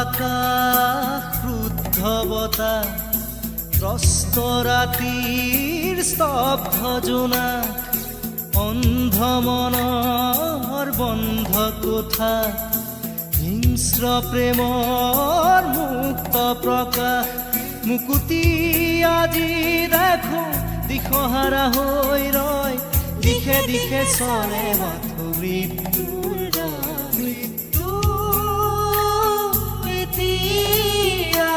আকাশ ক্ৰুদ্ধ বতাহ ত্ৰস্ত ৰাতিৰ স্তব্ধ জোনাক অন্ধ মনৰ বন্ধ কোঠা হিংস্ৰ প্ৰেমৰ মুক্ত প্ৰকাশ মুকুতি আজি দেখো দিশহাৰা হৈ ৰয় দিশে দিশে চলে মাথো মৃত্যুৰ মৃত্যু এতিয়া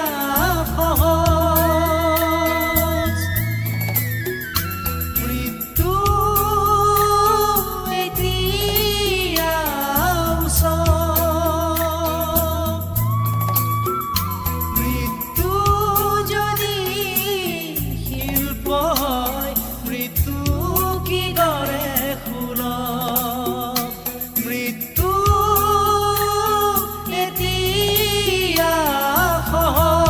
সহজ মৃত্যু এতিয়া ওচৰ মৃত্যু যদি শিল্প হয় মৃত্যু কি দৰে সুলভ মৃত্যু এতিয়া সহজ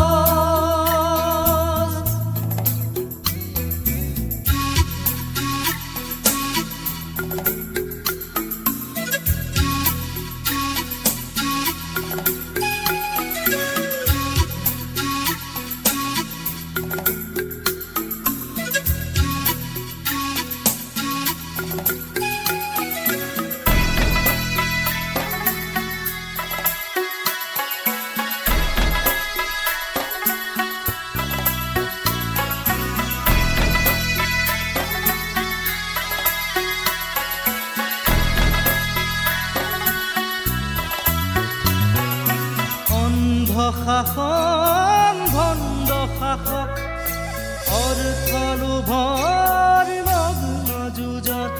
শাসন ভণ্ড শাসক অৰ্থ লোভৰ নগ্ন যুঁজত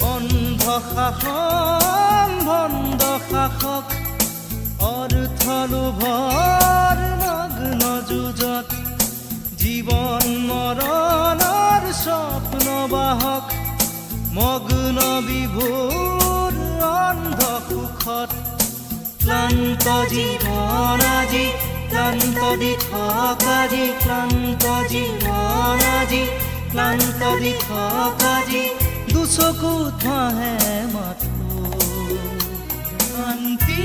অন্ধ শাসন ভণ্ড শাসক অৰ্থ লোভৰ নগ্ন যুঁজত জীৱন মৰণৰ স্বপ্ন বাহক মগ্ন বিভোৰ অন্ধ সুখত ক্লান্ত জীবন আজি ক্লান্ত দিঠক আজি ক্লান্ত জীবন আজি ক্লান্ত দিঠক আজি দুচকুত ভাহে মাথো শান্তি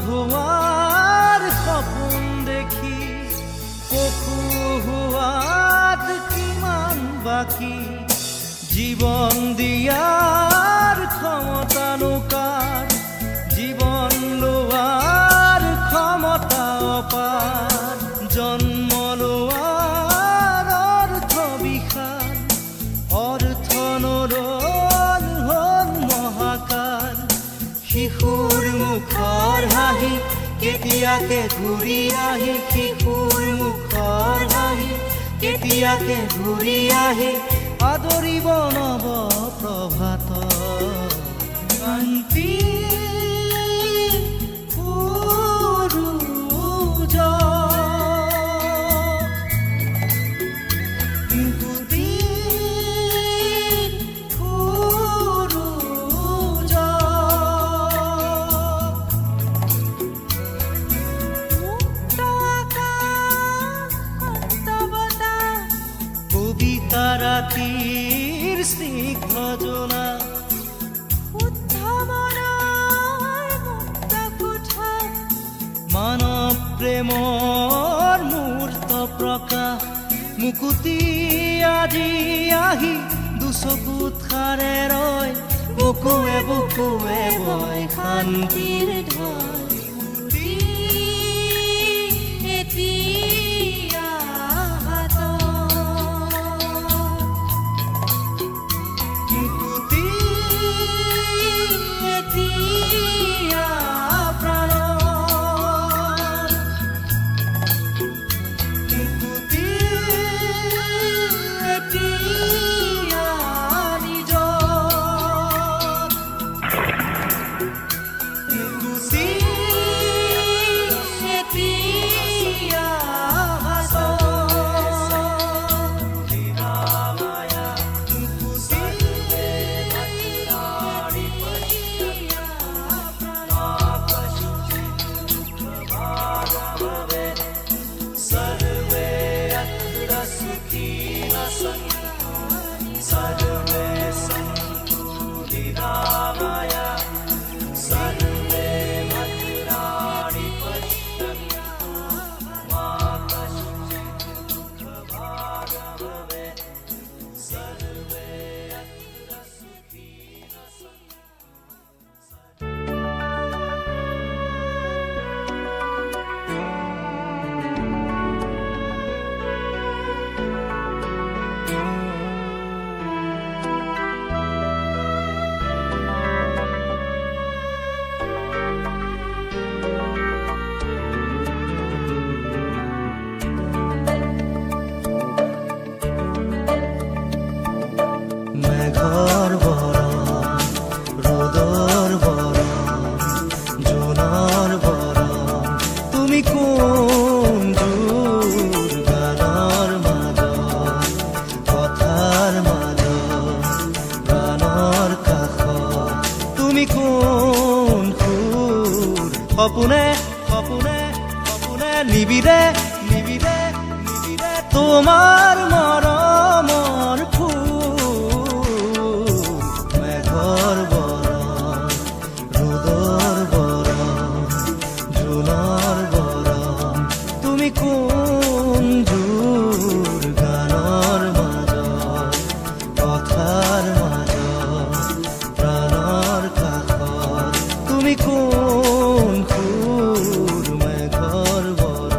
হোৱাৰ সপোন দেখি পশু হোৱাত কিমান বাকী জীৱন দিয়াৰ ক্ষমতা নোকাৰ জীৱন লোৱাৰ ক্ষমতা অপাৰ জন্ম লোৱাৰ অৰ্থ বিশাল অৰ্থ নৰল হ'ল মহাকাল শিশুৰ মুখৰ হাঁহি কেতিয়াকে ঘূৰি আহি শিশুৰ মুখৰ হাঁহি কেতিয়াকে ঘূৰি আহি আদৰিব নৱ প্ৰভাত শান্তি ৰাতিৰ স্নিগ্ধ জোনা শুদ্ধ মনৰ মুক্ত কোঠা মানৱ প্ৰেমৰ মূৰ্ত প্ৰকাশ মুকুতি আজি আহি দুচকুত খাৰে ৰয় বুকুৱে বুকুৱে বয় শান্তিৰ ঢল See মেঘৰ বৰণ ৰ'দৰ বৰণ জোনৰ বৰণ তুমি কোন জোৰ গানৰ মাজত কথাৰ মাজত প্ৰাণৰ কাষত তুমি কোন সুৰ সপোনে সপোনে সপোনে নিবিৰে নিবিৰে নিবিৰে তোমাৰ মৰমৰ ফুল মেঘৰ বৰণ ৰ'দৰ বৰণ জোনৰ বৰণ তুমি কোন জোৰ গানৰ মাজত কথাৰ মাজত প্ৰাণৰ কাষত তুমি কোন সুৰ মেঘৰ বৰণ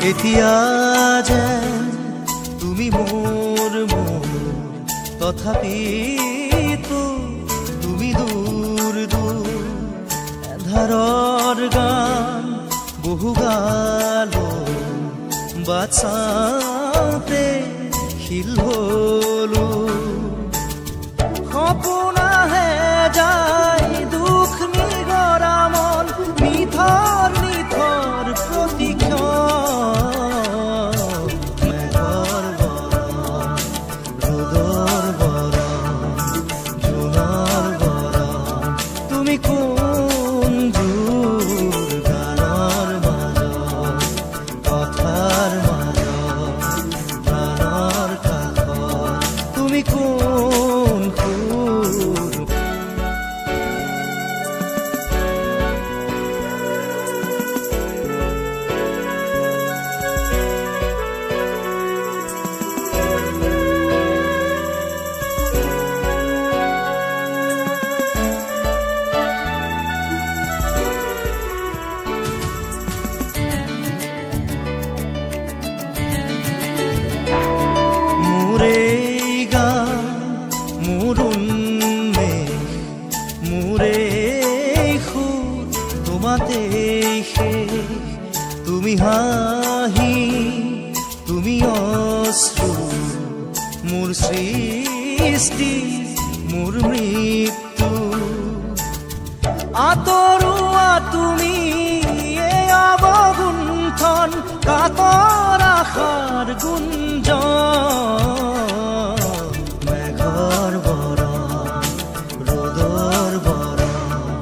এতিয়া যেন তুমি মোৰ মোৰ তথাপিতো তুমি দূৰ দূৰ এধাৰৰ গান বহু গালো বাট চাওঁতে শিল হলো সপোন আহে যায় দুখ নিগৰা মন নিথৰ নিথৰ প্ৰতিক্ষণ তুমি হাঁহি তুমি অশ্ৰু মোৰ সৃষ্টি মোৰ মৃত্যু আঁতৰোৱা তুমি এই অৱগুণ্ঠন কাতৰ আশাৰ গুঞ্জন মেঘৰ বৰণ ৰ'দৰ বৰণ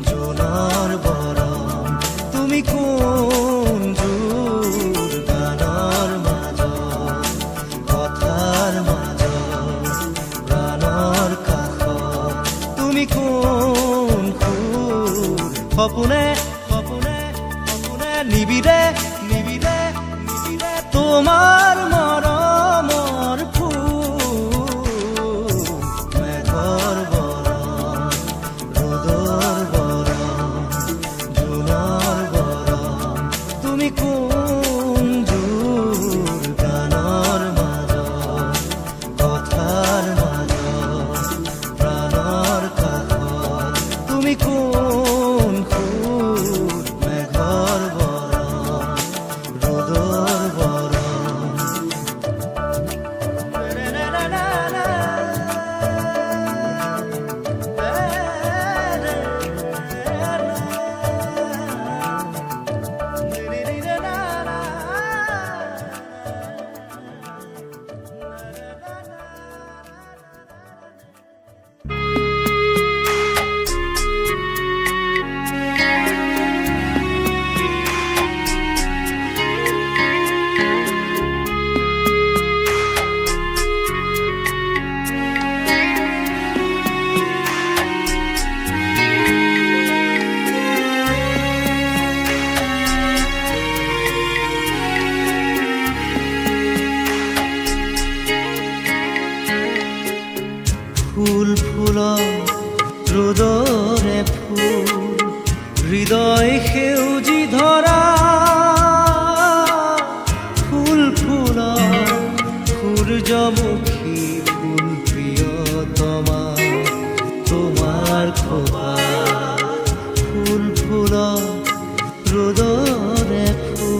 জোনৰ বৰণ তুমি কোন জোৰ গানৰ মাজত কথাৰ মাজত প্ৰাণৰ কাষত তুমি কোন সুৰ সপোনে সপোনে সপোনে নিবিৰে নিবিৰে নিবিৰে তোমাৰ মৰমৰ ফুল মেঘৰ বৰণ ৰ'দৰ বৰণ জোনৰ বৰণ তুমি কোন জোৰ গানৰ মাজত কথাৰ মাজত প্ৰাণৰ কাষত তুমি কোন সুৰ মেঘৰ বৰণ ৰ'দৰ বৰণ ৰ'দৰে ফুল হৃদয় সেউজী ধৰা ফুল ফুলা সূৰ্যমুখী ফুল প্ৰিয়তমা তোমাৰ খোপা ফুল ফুলা ৰ'দৰে ফুল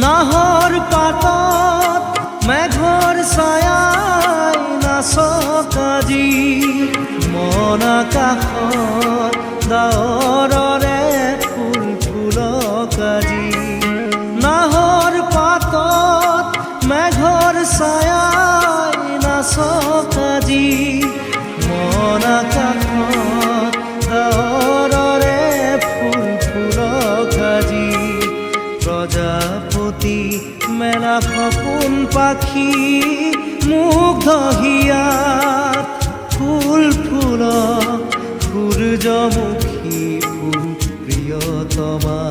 নাহৰ পাতত মেঘৰ ছায়াই নাচক আজি মন আকাশত ডাৱৰৰে ফুল ফুলক আজি নাহৰ পাতত মেঘৰ ছায়াই নাচক আজি মন আকাশত ডাৱৰৰে ফুল ফুলক আজি প্ৰজাপতি মেলা সপোন পাখি মুগ্ধ হিয়াত ফুল ফুল সূৰ্যমুখী ফুল প্ৰিয়তমা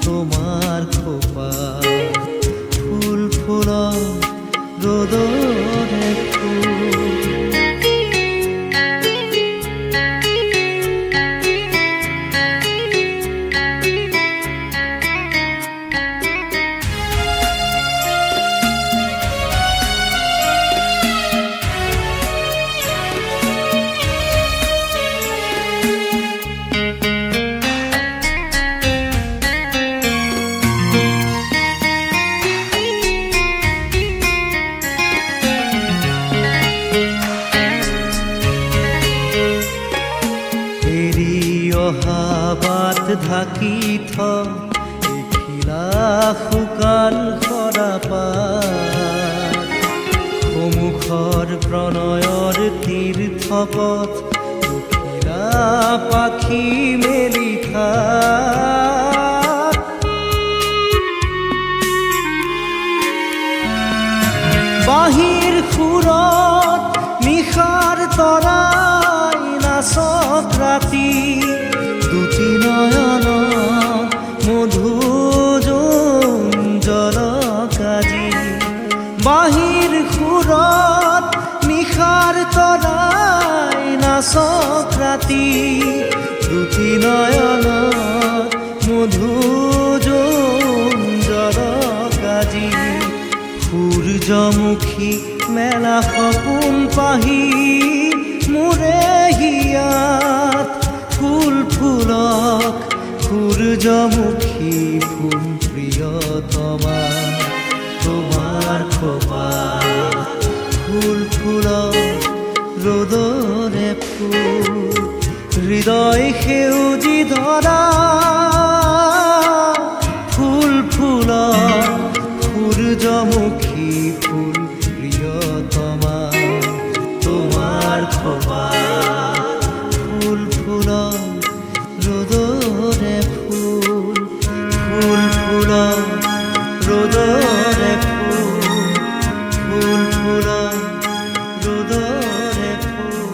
তোমাৰ খোপা ফুল ফুল ৰ'দৰে ফুল বাট ঢাকি থিলা শুকান সৰাপাত সমুখৰ প্ৰণয়ৰ তীৰ্থপথ উঠিলা পাখি মেলি থাক বাঁহীৰ সুৰত নিশাৰ তৰাই নাচক ৰাতি দুটি নয়ন মধু জলক আজি বাঁহীৰ সুৰত নিশাৰ তৰাই নাচক ৰাতি দুটি নয়ন মধু জলক আজি সূৰ্যমুখী মেলা সপোন পাহি মোৰে হিয়াত ফুল ফুলক সূৰ্যমুখী ফুল প্ৰিয়তমা তোমাৰ খোপা ফুল ফুলক ৰ'দৰে ফুল হৃদয় সেউজী ধৰা ফুল ফুলক সূৰ্যমুখী ফুল প্ৰিয়তমা তোমাৰ খোপা ফুল ফুলক ৰ'দৰে ফুল ফুল ফুলক ৰ'দৰে ফুল ফুল ফুলক ৰ'দৰে ফুল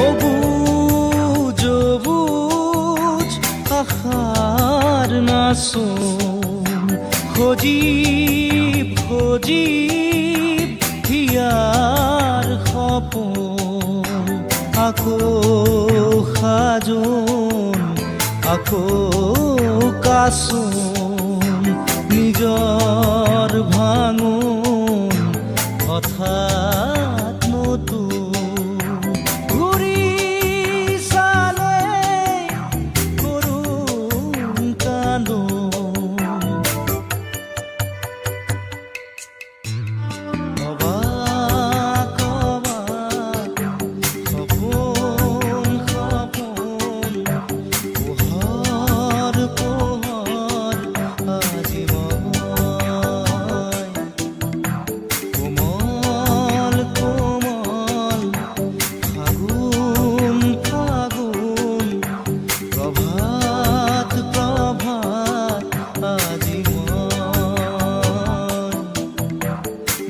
অবুজ অবুজ আশাৰ নাচোন সজীৱ সজীৱ হিয়াৰ সপোন আকৌ সাজোন আকৌ কাচোন নিজৰ ভাঙোন হঠাৎ নতুন ঘূৰি চালে কৰোঁ কান্দোন অবাক অবাক সপোন সপোন পোহৰ পোহৰ আজি মই কোমল কোমল ফাগুন ফাগুন প্ৰভাত প্ৰভাত আজি মই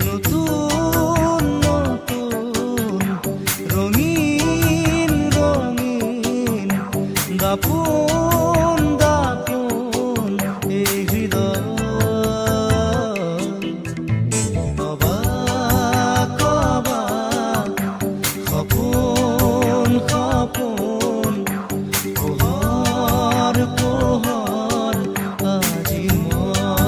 নতুন নতুন ৰঙীন ৰঙীন দাপোন দাপোন এই হৃদয় অবাক অবাক সপোন সপোন পোহৰ পোহৰ আজি মই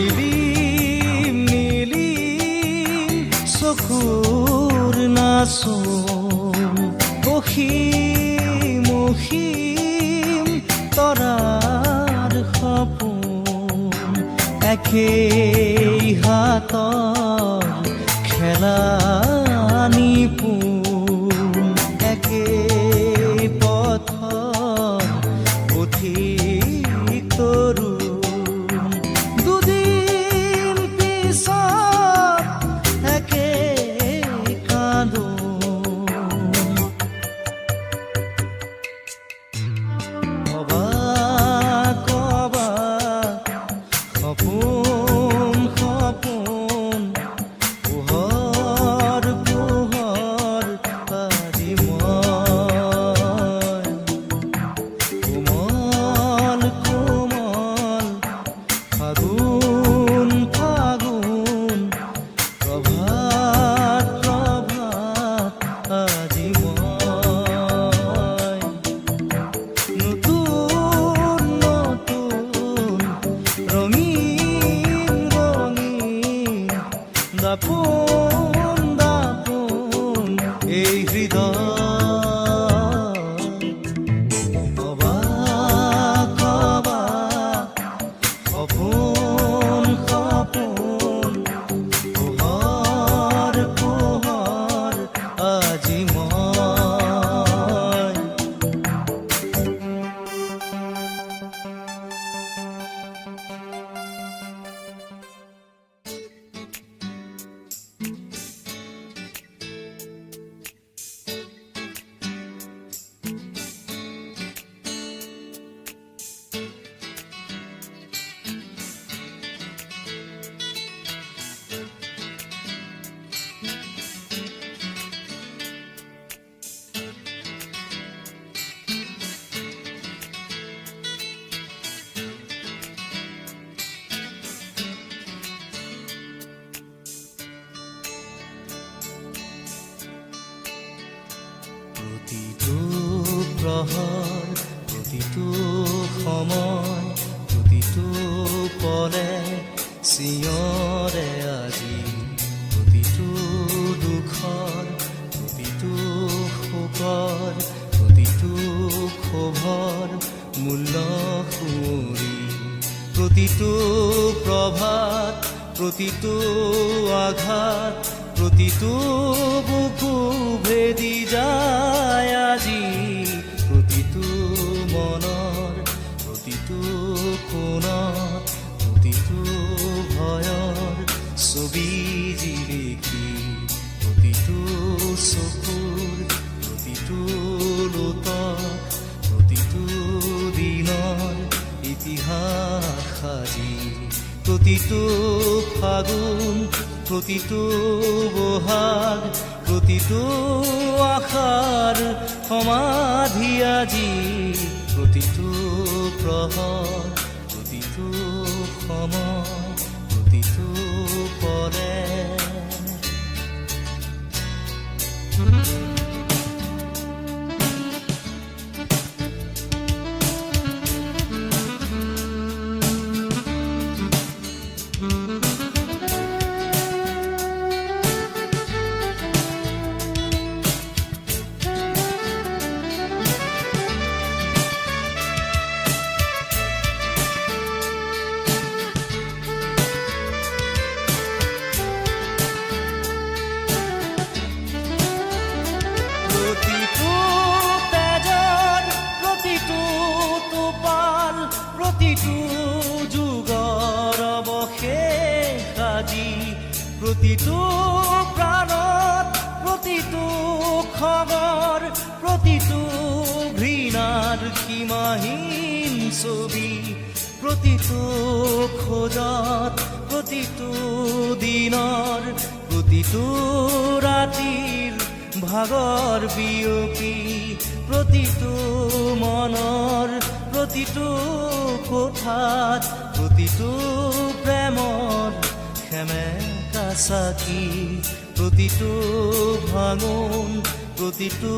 নীলিম নীলিম চকুৰ নাচোন অসীম অসীম তৰাৰ সপোন একেই হাতৰ খেলা নিপুণ একেই পথৰ পথিক তৰুণ দুদিন পিছত একেই কান্দোন অবাক অবাক সপোন সপোন পোহৰ পোহৰ আজি মই কোমল কোমল ফাগুন ফাগুন প্ৰভাত প্ৰভাত আজি মই নতুন নতুন ৰঙীন ৰঙীন দাপোন দাপোন এই হৃদয় অবাক অবাক সপোন সপোন পোহৰ পোহৰ আজি মই প্ৰতিটো প্ৰহৰ প্ৰতিটো সময় প্ৰতিটো পলে চিঞৰে আজি প্ৰতিটো দুখৰ প্ৰতিটো শোকৰ প্ৰতিটো ক্ষোভৰ মূল্য সুঁৱৰি প্ৰতিটো প্ৰভাত প্ৰতিটো আঘাত প্ৰতিটো বুকু ভেদি যায় আজি প্ৰতিটো মনৰ প্ৰতিটো কোণত প্ৰতিটো ভয়ৰ ছবি জিলিকি প্ৰতিটো চকুৰ প্ৰতিটো লোটত প্ৰতিটো দিনৰ ইতিহাস সাজি প্ৰতিটো ফাগুন প্ৰতিটো বহাগ প্ৰতিটো আশাৰ সমাধি আজি প্ৰতিটো প্ৰহৰ প্ৰতিটো সময় প্ৰতিটো পৰে প্ৰতিটো যুগৰ অৱশেষ আজি প্ৰতিটো প্ৰাণত প্ৰতিটো খবৰ প্ৰতিটো ঘৃণাৰ সীমাহীন ছবি প্ৰতিটো খোজত প্ৰতিটো দিনৰ প্ৰতিটো ৰাতিৰ ভাগৰ বিয়পি প্ৰতিটো মনৰ প্ৰতিটো কোঠাত প্ৰতিটো প্ৰেমৰ সেমেকা চাকি প্ৰতিটো ভাঙোন প্ৰতিটো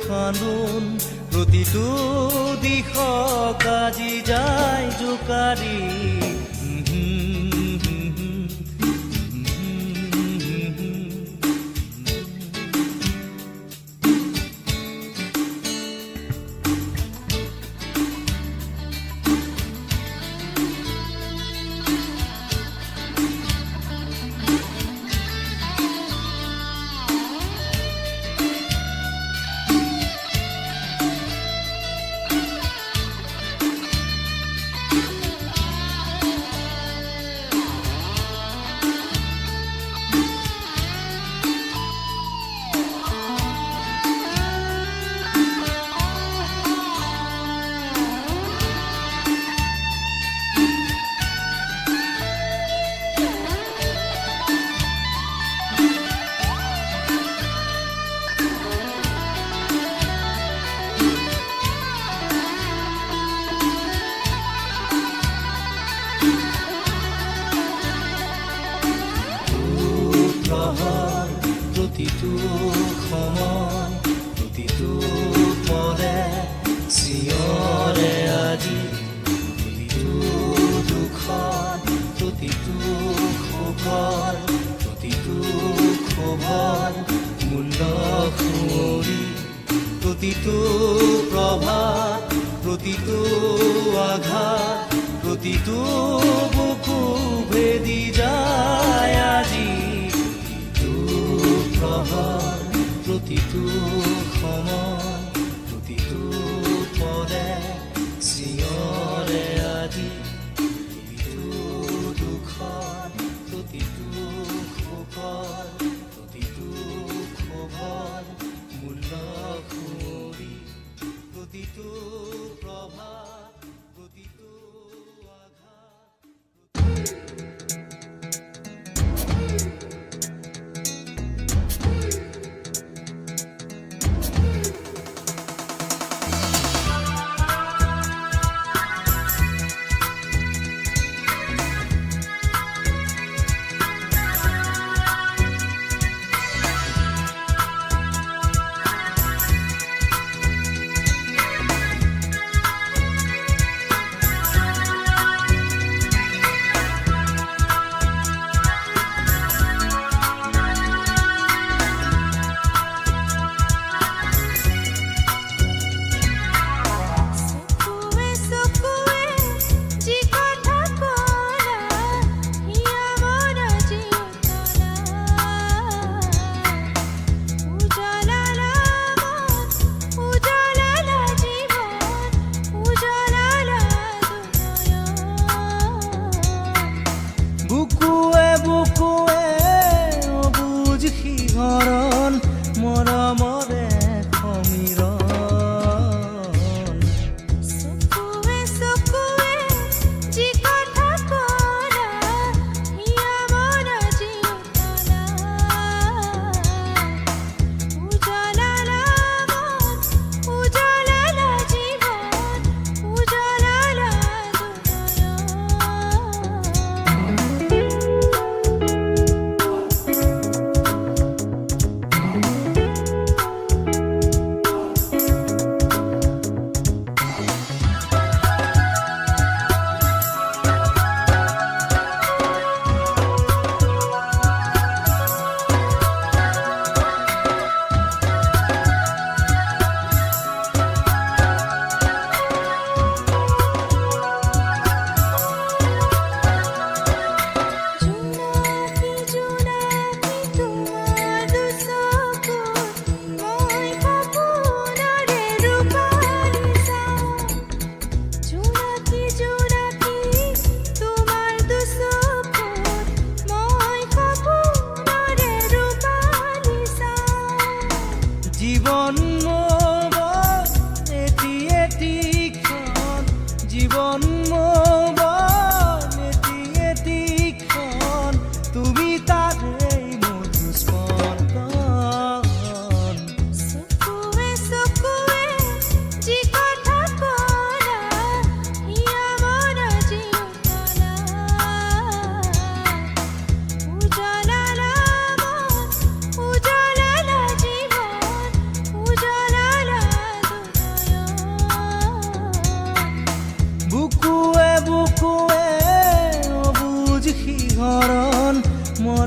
কান্দোন প্ৰতিটো দিশক আজি যায় জোকাৰি প্ৰতিটো সময় প্ৰতিটো পৰে চিঞৰে আজি প্ৰতিটো দুখত প্ৰতিটো শোকৰ প্ৰতিটো ক্ষোভৰ মূল্য সুঁৱৰি প্ৰতিটো প্ৰভাত প্ৰতিটো আঘাত প্ৰতিটো বুকু ভেদি যায় আজি প্ৰহৰ প্ৰতিটো সময় প্ৰতিটো পৰে চিঞৰে আজি প্ৰতিটো দুখত প্ৰতিটো শোকৰ প্ৰতিটো ক্ষোভৰ মূল্য সুঁৱৰি প্ৰতিটো প্ৰভাত প্ৰতিটো আঘাত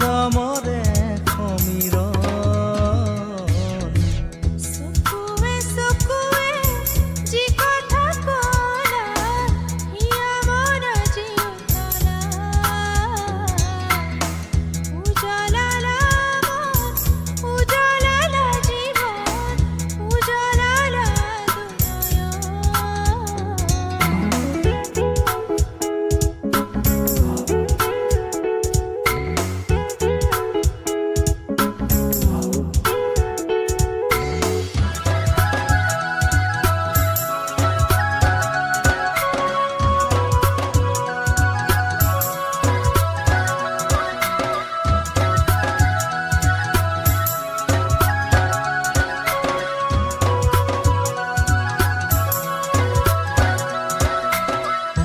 মৰমৰে সমীৰণ চকুৱে চকুৱে যি কথা ক'লা হিয়া মন জিউতলা উজলালা মন উজলালা জীৱন উজলালা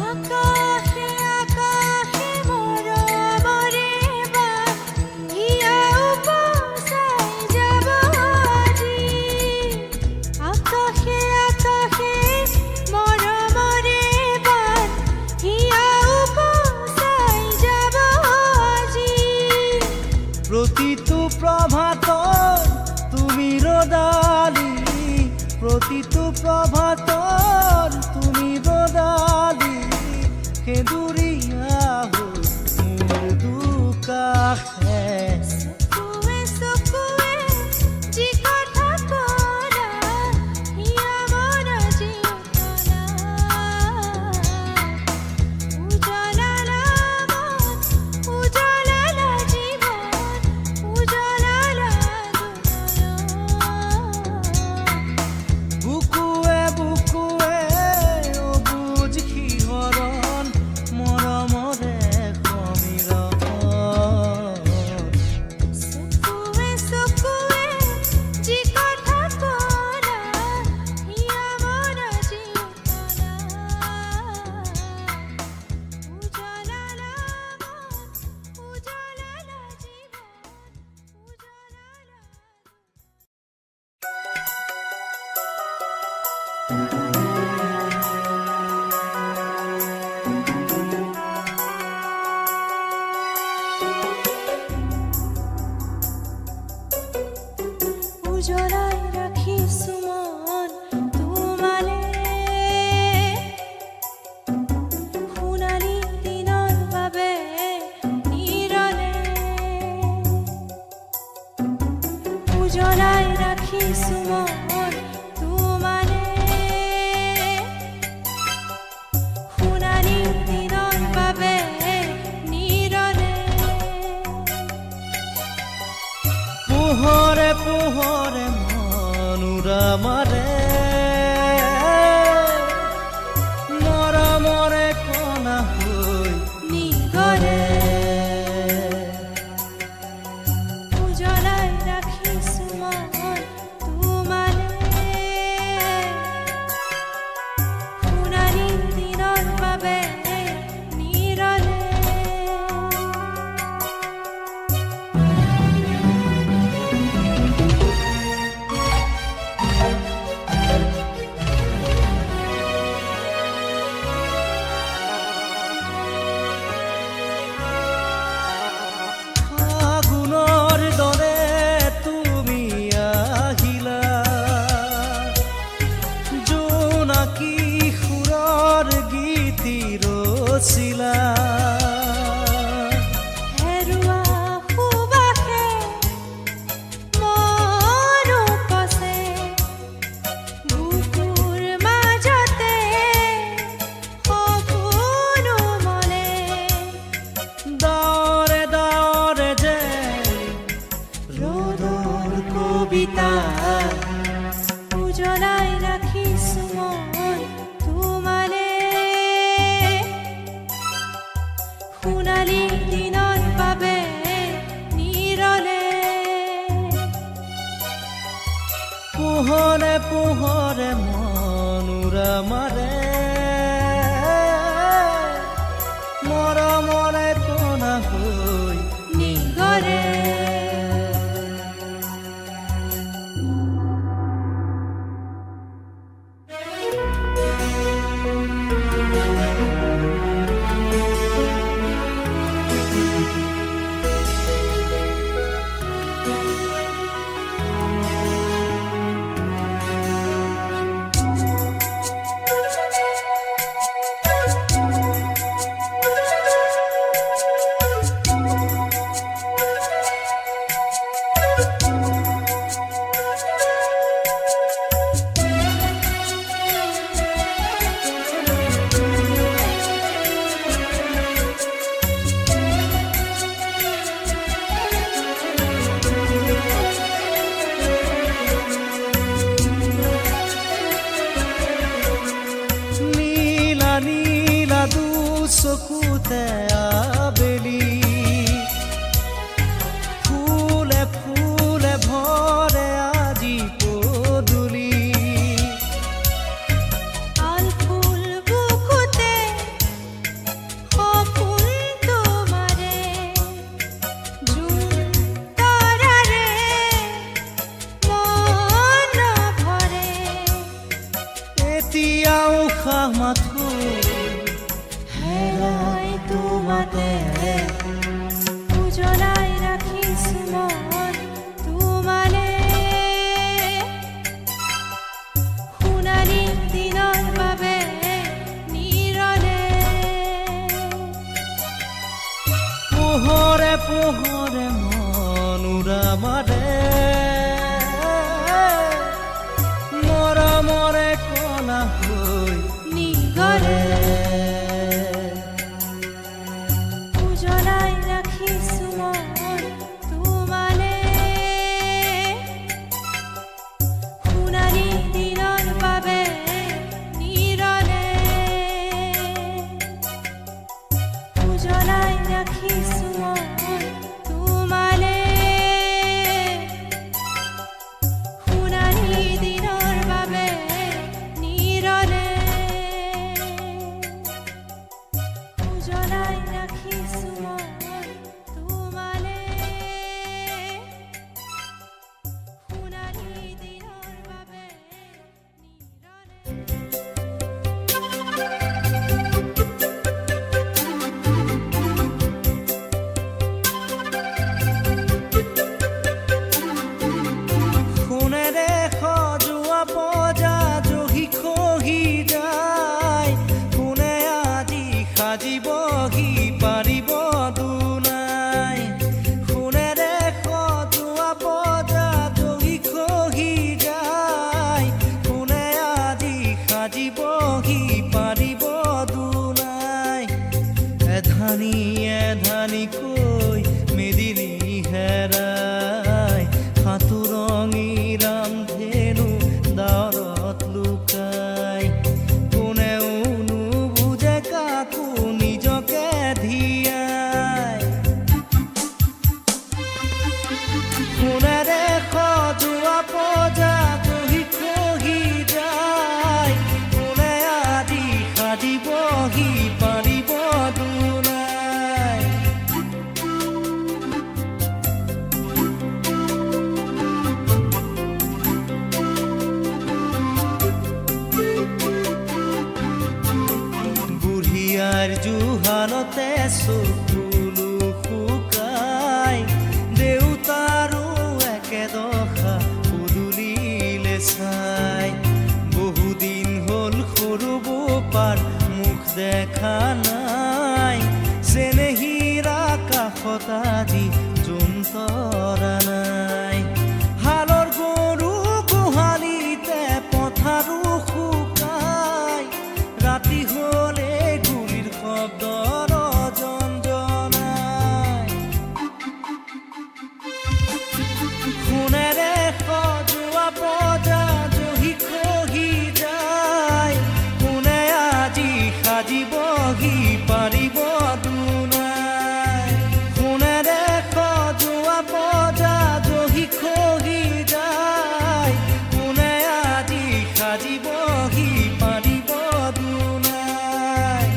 আকাশে আকাশে মৰমৰে বান হিয়া উপচাই যাব আজি আকাশে আকাশে মৰমৰে বান হিয়া উপচাই যাব আজি প্ৰতিটো প্ৰভাতত তুমি ৰদালি প্ৰতিটো প্ৰভাতত তুমি ৰদালি সেদুৰীয়া হ'ল মোৰ দুকাষে চকুৱে চকুৱে যি কথা ক'লা হিয়া মন জিউতলা উজলালা মন উজলালা জীৱন উজলালা বুকুৱে বুকুৱে অবুজ শিহৰণ মৰমৰে সমীৰণ চকুৱে চকুৱে যি কথা ক'লা হিয়া মন জিউতলা উজলালা মন উজলালা জীৱন উজলালা উজলাই ৰাখিছো মন তোমালে সোণালী দিনৰ বাবে নিৰলে উজলাই ৰাখিছো মন তোমালে সোণালী দিনৰ বাবে নিৰলে পোহৰে পোহৰে মনোৰমাৰে মৰমৰে কণা হৈ নিগৰে উজলাই ৰাখিছো মন তোমালে সোণালী দিনৰ বাবে নিৰলে ফাগুনৰ দৰে তুমি আহিলা জোনাকী সুৰৰ গীতি ৰচিলা হেৰুৱা সুবাসে মন উপচে বুকুৰ মাজতে সপোন মনে ডাৱৰে ডাৱৰে যে ৰ'দৰ কবিতা উজলাই ৰাখিছো মন তোমালে সোণালী দিনৰ বাবে নিৰলে পোহৰে পোহৰে মনোৰমাৰে মৰমৰে কণা হৈ নিগৰে পোহৰে মন উৰা মাৰে মৰমৰে কলা হৈ নিগৰে উজ্বলাই ৰাখিছো মই তোমালে সোণালী দিনৰ বাবে নিৰলে উজ্বলাই ৰাখিছো মই তোমালে সোণালী দিনৰ বাবে নিৰলে উজ্বলাই ৰাখিছো মই তোমালে সোণালী দিনৰ বাবে নিৰলে সোণেৰে সজোৱা পজা জহি খহি যায় কোনে আজি সাজিবহি পাৰিব দুনাই সোণেৰে সজোৱা পজা জহি খহি যায় কোনে আজি সাজিবহি পাৰিব দুনাই এধানি এধানিকৈ মেদিনী হেৰাই সাঁতোৰঙী ৰামধেনু দাঁৰত লুকাই কোনেও নুবুজে কাকো নিজকে ধিয়াই সোণেৰে সজোৱা পজা জহি খহি যায় কোনে আজি সাজিবহি পাৰিব দুনাই বুঢ়িয়াৰ জুহালতে চকুলো শুকাই দেউতাৰো একেদশা পদূলিলে চাই বহুদিন হ'ল সৰু বোপাৰ মুখ দেখা নাই চেনেহীৰা কাষত আজি জোনতৰা নাই হালৰ গৰু গোহালিতে পথাৰো শুকাই ৰাতি হ'লে গুলিৰ শব্দৰ জঞ্জনাই সোণেৰে সজোৱা পজা জহি খহি যায় কোনে আজি সাজিবহি পাৰিব দুনাই সোণেৰে সজোৱা পজা জহি খহি যায় কোনে আজি সাজিবহি পাৰিব দুনাই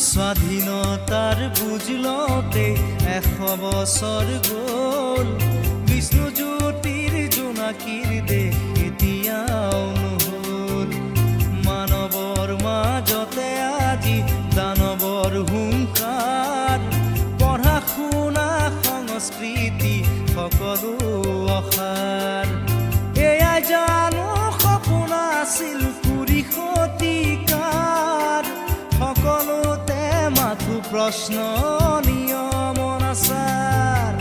স্বাধীনতাৰ বুজ লওঁতে 100 বছৰ গ'ল বিষ্ণুজ্যোতিৰ জোনাকীৰ দেশ এতিয়াও নহ'ল মানৱৰ মাজতে আজি দানৱৰ হুংকাৰ পঢ়া শুনা সংস্কৃতি সকলো অসাৰ এয়াই জানো সপোন আছিল কুৰি শতিকাৰ সকলোতে মাথো প্ৰশ্ন নিয়ম আচাৰ